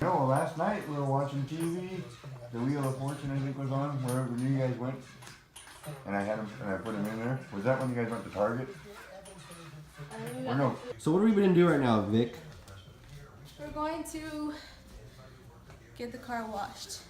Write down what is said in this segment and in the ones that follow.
No, well, last night we were watching TV. The Wheel of Fortune, I think, was on wherever you guys went, and I had them and I put them in there. Was that when you guys went to Target? Or no? So what are we gonna do right now, Vic? We're going to get the car washed.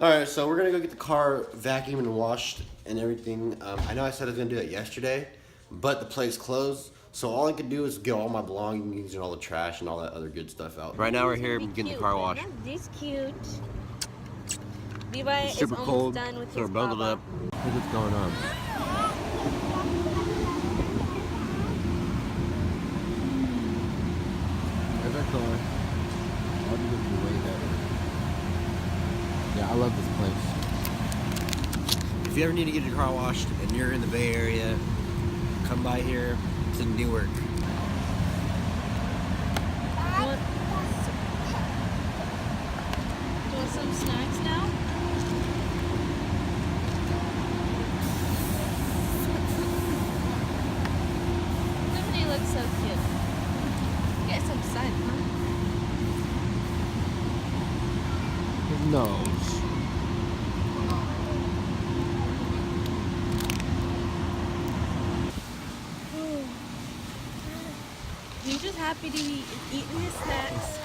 Alright, so we're gonna go get the car vacuumed and washed and everything. I know I said I was gonna do it yesterday, but the place closed. So all I could do is get all my belongings and all the trash and all that other good stuff out. Right now we're here getting the car washed. He's cute. Levi is Super almost cold, done with so we're his bundled baba. up. Look what's going on. There's our car. I'll do this way better. Yeah, I love this place. If you ever need to get your car washed and you're in the Bay Area, come by here. It's in Newark. Do you want some snacks now? Somebody looks so cute. Get some sun, huh? His nose. He's just happy to be eating his snacks.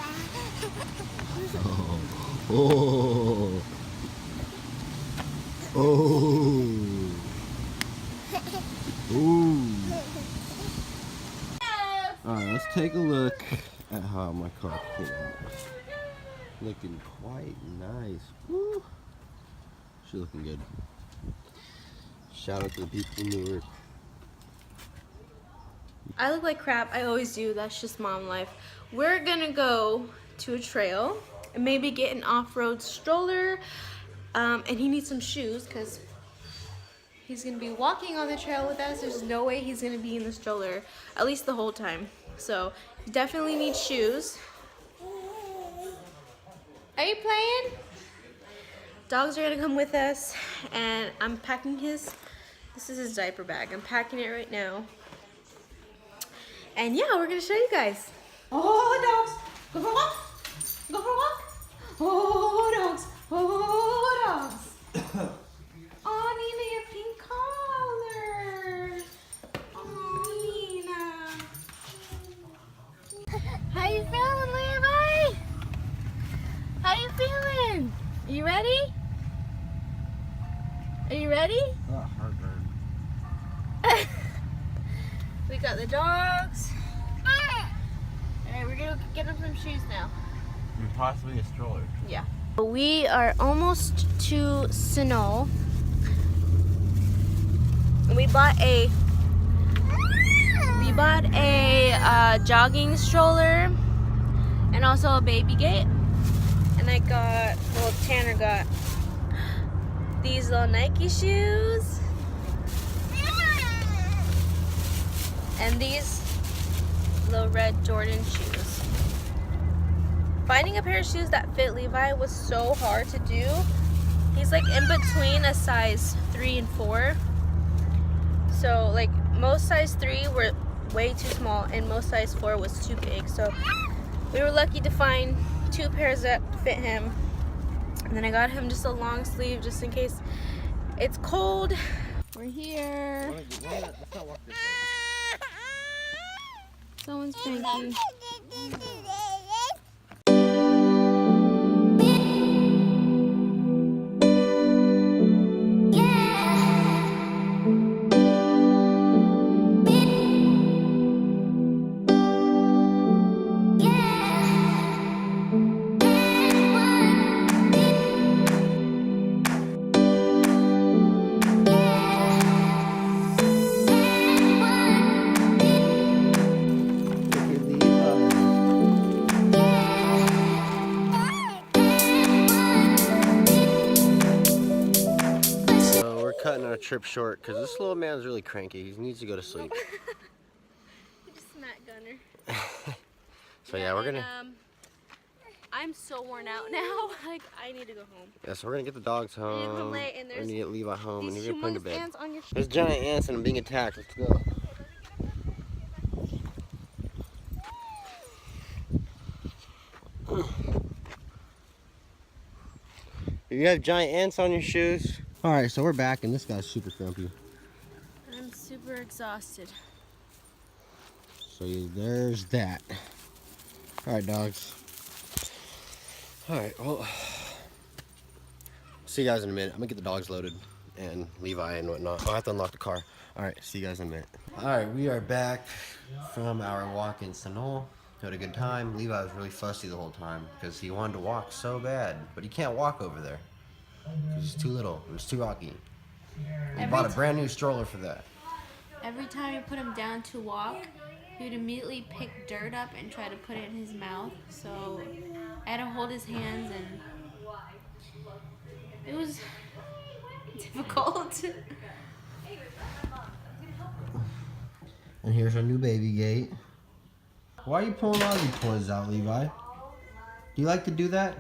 Oh. Ooh. Alright, let's take a look at how my car came out. Looking quite nice. Woo. She's looking good. Shout out to the people in Newark. I look like crap. I always do. That's just mom life. We're gonna go to a trail and maybe get an off-road stroller. And he needs some shoes because he's gonna be walking on the trail with us. There's no way he's gonna be in the stroller, at least the whole time. So he definitely needs shoes. Are you playing? Dogs are gonna come with us, and I'm packing his. This is his diaper bag. I'm packing it right now. And yeah, we're gonna show you guys. Oh, dogs, go for a walk. Go for a walk. Oh, dogs. Oh, dogs. Oh, Nina, your pink collar. Oh, Nina. How you feeling, Levi? How you feeling? Are you ready? Are you ready? Heartburn. We got the dogs. Alright, we're gonna get them some shoes now. And possibly a stroller. Yeah. We are almost to Sino. We bought a jogging stroller and also a baby gate. And I got, well, Tanner got these little Nike shoes. And these little red Jordan shoes. Finding a pair of shoes that fit Levi was so hard to do. He's like in between a size 3 and 4. So like most size 3 were way too small and most size 4 was too big. So we were lucky to find 2 pairs that fit him. And then I got him just a long sleeve just in case it's cold. We're here. Someone's cranky. Cutting our trip short because this little man's really cranky. He needs to go to sleep. He just smacked Gunner. So yeah, we're gonna. I'm so worn out now. Like I need to go home. Yeah, so we're gonna get the dogs home. Late and we're gonna get Levi home, and these you're gonna put him to bed. ants on your There's giant ants and I'm being attacked. Let's go. You have giant ants on your shoes. All right, so we're back, and this guy's super grumpy. I'm super exhausted. So there's that. All right, dogs. All right, well, see you guys in a minute. I'm gonna get the dogs loaded and Levi and whatnot. I'll have to unlock the car. All right, see you guys in a minute. All right, we are back from our walk in Sanol. Had a good time. Levi was really fussy the whole time because he wanted to walk so bad, but he can't walk over there because he's too little. It was too rocky. We bought a brand new stroller for that. Every time you put him down to walk, he would immediately pick dirt up and try to put it in his mouth. So I had to hold his hands, and it was difficult. And here's our new baby gate. Why are you pulling all these toys out, Levi? Do you like to do that?